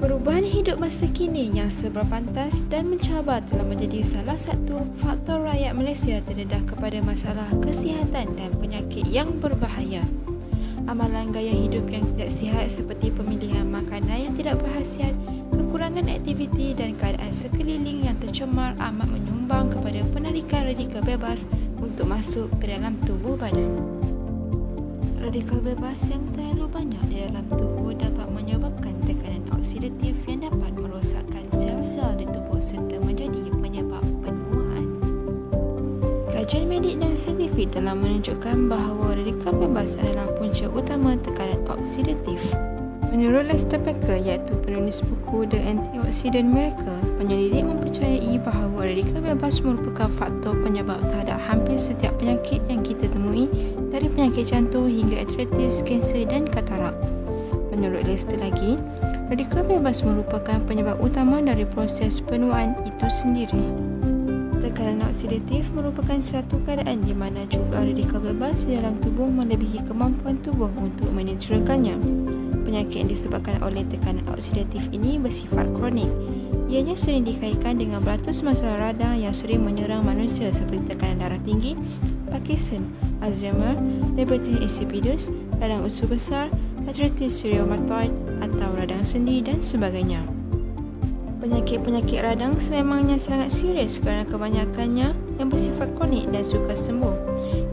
Perubahan hidup masa kini yang serba pantas dan mencabar telah menjadi salah satu faktor rakyat Malaysia terdedah kepada masalah kesihatan dan penyakit yang berbahaya. Amalan gaya hidup yang tidak sihat seperti pemilihan makanan yang tidak berkhasiat, kekurangan aktiviti dan keadaan sekeliling yang tercemar amat menyumbang kepada penarikan radikal bebas untuk masuk ke dalam tubuh badan. Radikal bebas yang terlalu banyak di dalam tubuh dapat menyebabkan tekanan oksidatif yang dapat merosakkan sel-sel di tubuh serta menjadi penyebab penuaan. Kajian medik dan saintifik telah menunjukkan bahawa radikal bebas adalah punca utama tekanan oksidatif. Menurut Lester Becker, iaitu penulis buku The Antioxidant Miracle, penyelidik mempercayai bahawa radikal bebas merupakan faktor penyebab terhadap hampir setiap penyakit yang kita temui, dari penyakit jantung hingga artritis, kanser dan katarak. Menurut Lester lagi, radikal bebas merupakan penyebab utama dari proses penuaan itu sendiri. Tekanan oksidatif merupakan satu keadaan di mana jumlah radikal bebas di dalam tubuh melebihi kemampuan tubuh untuk menetralkannya. Penyakit yang disebabkan oleh tekanan oksidatif ini bersifat kronik. Ianya sering dikaitkan dengan beratus masalah radang yang sering menyerang manusia seperti tekanan darah tinggi, Parkinson, Alzheimer, diabetes insipidus, radang usus besar, artritis reumatoid atau radang sendi dan sebagainya. Penyakit-penyakit radang sememangnya sangat serius kerana kebanyakannya yang bersifat kronik dan sukar sembuh.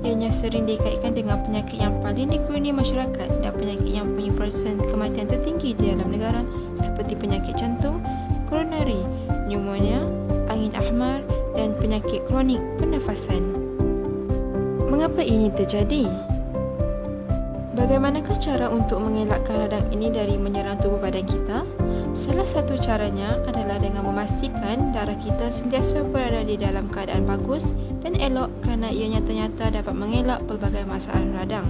Ianya sering dikaitkan dengan penyakit yang paling dikurni masyarakat dan penyakit yang mempunyai persenten kematian tertinggi di dalam negara seperti penyakit jantung, koronari, pneumonia, angin ahmar dan penyakit kronik pernafasan. Mengapa ini terjadi? Bagaimanakah cara untuk mengelakkan radang ini dari menyerang tubuh badan kita? Salah satu caranya adalah dengan memastikan darah kita sentiasa berada di dalam keadaan bagus dan elok kerana ianya ternyata dapat mengelak pelbagai masalah radang.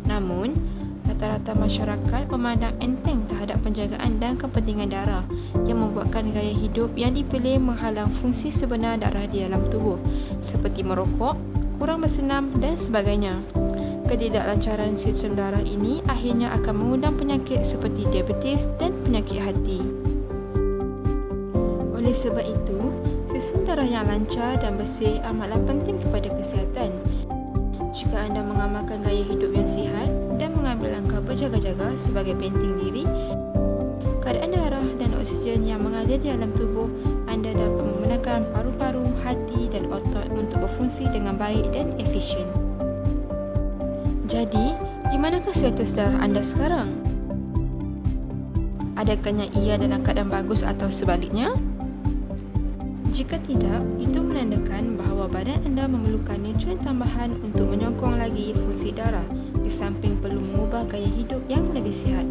Namun, rata-rata masyarakat memandang enteng terhadap penjagaan dan kepentingan darah yang membuatkan gaya hidup yang dipilih menghalang fungsi sebenar darah di dalam tubuh seperti merokok, kurang bersenam dan sebagainya. Ketidaklancaran sistem darah ini akhirnya akan mengundang penyakit seperti diabetes dan penyakit hati. Oleh sebab itu, sistem darah yang lancar dan bersih amatlah penting kepada kesihatan. Jika anda mengamalkan gaya hidup yang sihat dan mengambil langkah berjaga-jaga sebagai penting diri, keadaan darah dan oksigen yang mengalir di dalam tubuh anda dapat memenangkan paru-paru, hati dan otot untuk berfungsi dengan baik dan efisien. Jadi, di manakah status darah anda sekarang? Adakah ia dalam keadaan bagus atau sebaliknya? Jika tidak, itu menandakan bahawa badan anda memerlukan nutrien tambahan untuk menyokong lagi fungsi darah, di samping perlu mengubah gaya hidup yang lebih sihat.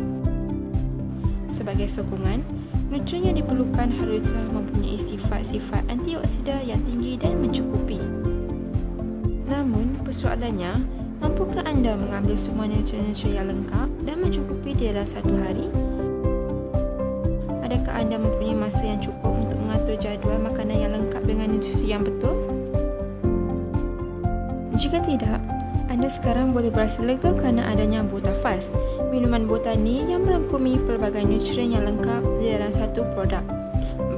Sebagai sokongan, nutrien yang diperlukan haruslah mempunyai sifat-sifat antioksida yang tinggi dan mencukupi. Namun, persoalannya, mampukah anda mengambil semua nutrien-nutrien yang lengkap dan mencukupi di dalam satu hari? Adakah anda mempunyai masa yang cukup untuk mengatur jadual makanan yang lengkap dengan nutrisi yang betul? Jika tidak, anda sekarang boleh berasa lega kerana adanya Botafast, minuman botani yang merangkumi pelbagai nutrien yang lengkap di dalam satu produk.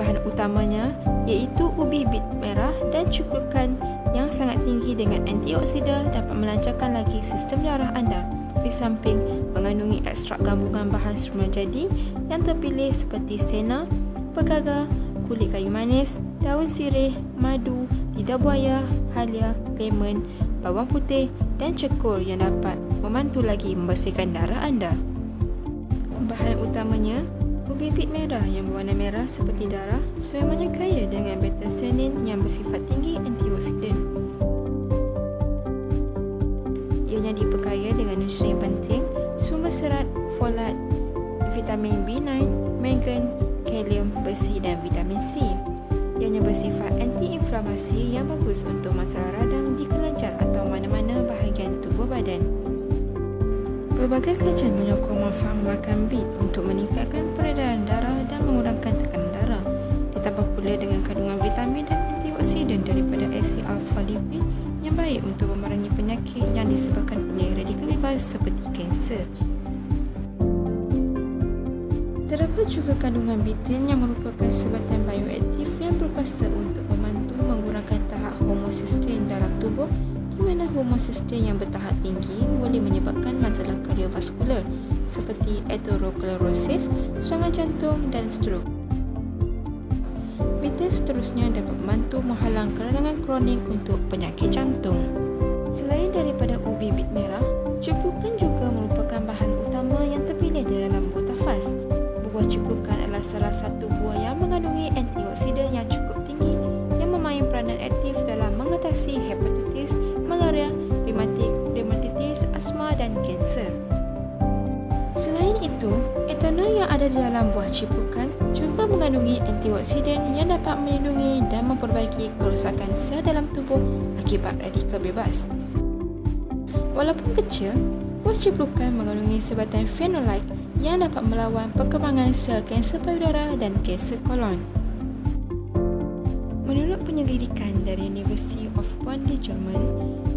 Bahan utamanya iaitu ubi bit merah dan cukrukan yang sangat tinggi dengan antioksida dapat melancarkan lagi sistem darah anda, di samping mengandungi ekstrak gabungan bahan semula jadi yang terpilih seperti sena, pegaga, kulit kayu manis, daun sirih, madu, lidah buaya, halia, lemon, bawang putih dan cekur yang dapat membantu lagi membersihkan darah anda. Bahan utamanya ubi bit merah yang berwarna merah seperti darah sememangnya kaya dengan beta-cenin yang bersifat tinggi antioksidan. Ianya diperkaya dengan nutrien penting, sumber serat, folat, vitamin B9, mangan, kalium, besi dan vitamin C. Ianya bersifat anti-inflamasi yang bagus untuk masalah radang di kelenjar atau mana-mana bahagian tubuh badan. Berbagai kajian menyokong manfaat makan bit untuk meningkatkan peredaran darah dan mengurangkan tekanan darah, ditambah pula dengan kandungan vitamin dan antioksidan daripada asid alfa-lipid yang baik untuk memerangi penyakit yang disebabkan oleh radikal bebas seperti kanser. Terdapat juga kandungan betaine yang merupakan sebatan bioaktif yang berkuasa untuk membantu mengurangkan tahap homocysteine dalam tubuh, di mana homocysteine yang bertahap tinggi boleh menyebabkan masalah kardiovaskular seperti atherosclerosis, serangan jantung dan strok. Betaine seterusnya dapat membantu menghalang keradangan kronik untuk penyakit jantung. Selain daripada ubi bit merah, ciplukan juga merupakan bahan utama yang terpilih di dalam buah tafas. Buah ciplukan adalah salah satu buah yang mengandungi antioksidan yang cukup tinggi yang memain peranan aktif dalam mengatasi hepatitis, malaria, dermatitis, asma dan kanser. Selain itu, etanol yang ada di dalam buah ciplukan juga mengandungi antioksidan yang dapat melindungi dan memperbaiki kerosakan sel dalam tubuh akibat radikal bebas. Walaupun kecil, buah ciplukan mengandungi sebatan phenolate yang dapat melawan perkembangan sel kanser payudara dan kanser kolon. Menurut penyelidikan dari University of Bonn di Jerman,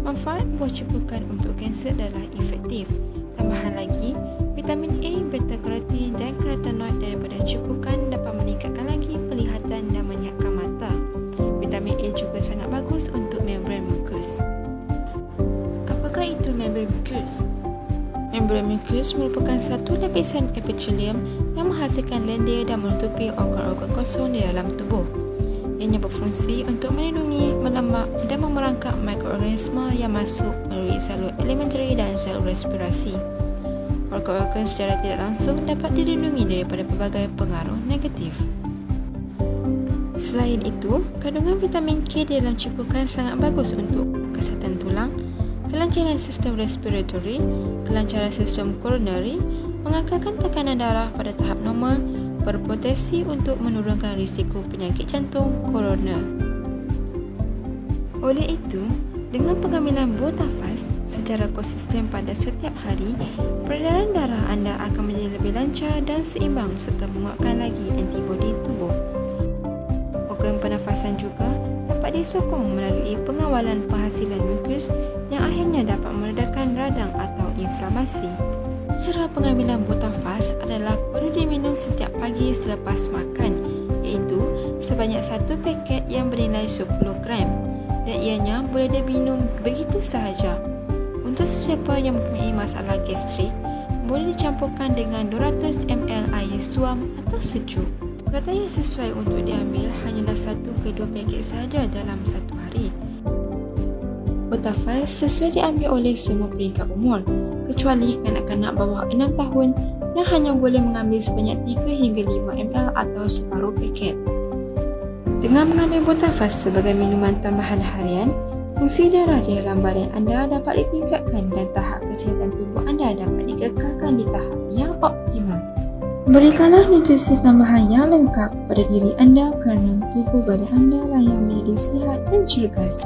manfaat buah ciplukan untuk kanser adalah efektif. Tambahan lagi, vitamin A, beta-karotin dan karotenoid daripada ciplukan dapat meningkatkan lagi penglihatan dan menyihatkan mata. Vitamin A juga sangat bagus untuk membran mukus. Apakah itu membran mukus? Membran mukus merupakan satu lapisan epithelium yang menghasilkan lendir dan menutupi organ-organ kosong di dalam tubuh. Ianya berfungsi untuk melindungi, melemak dan memerangkap mikroorganisma yang masuk melalui salur elementari dan salur respirasi. Organ-organ secara tidak langsung dapat dilindungi daripada pelbagai pengaruh negatif. Selain itu, kandungan vitamin K di dalam ciplukan sangat bagus untuk kesihatan tulang, kelancaran sistem respiratory, kelancaran sistem koronari, mengekalkan tekanan darah pada tahap normal, berpotensi untuk menurunkan risiko penyakit jantung koroner. Oleh itu, dengan pengambilan buah tafas secara konsisten pada setiap hari, peredaran darah anda akan menjadi lebih lancar dan seimbang serta menguatkan lagi antibodi tubuh. Organ pernafasan juga dapat disokong melalui pengawalan penghasilan mukus yang akhirnya dapat meredakan radang atau inflamasi. Cara pengambilan buah tafas adalah perlu diminum setiap pagi selepas makan, iaitu sebanyak 1 paket yang bernilai 10 gram dan ianya boleh diminum begitu sahaja. Untuk sesiapa yang mempunyai masalah gastrik, boleh dicampurkan dengan 200 ml air suam atau sejuk. Kata yang sesuai untuk diambil hanyalah 1 ke 2 paket sahaja dalam satu hari. Buah tafas sesuai diambil oleh semua peringkat umur, kecuali kanak-kanak bawah 6 tahun yang hanya boleh mengambil sebanyak 3 hingga 5 ml atau separuh paket. Dengan mengambil buah tafas sebagai minuman tambahan harian, fungsi darah di dalam badan anda dapat ditingkatkan dan tahap kesihatan tubuh anda dapat dikekalkan di tahap yang optimal. Berikanlah nutrisi tambahan yang lengkap kepada diri anda kerana tubuh badan anda lah yang menjadi sihat dan cergas.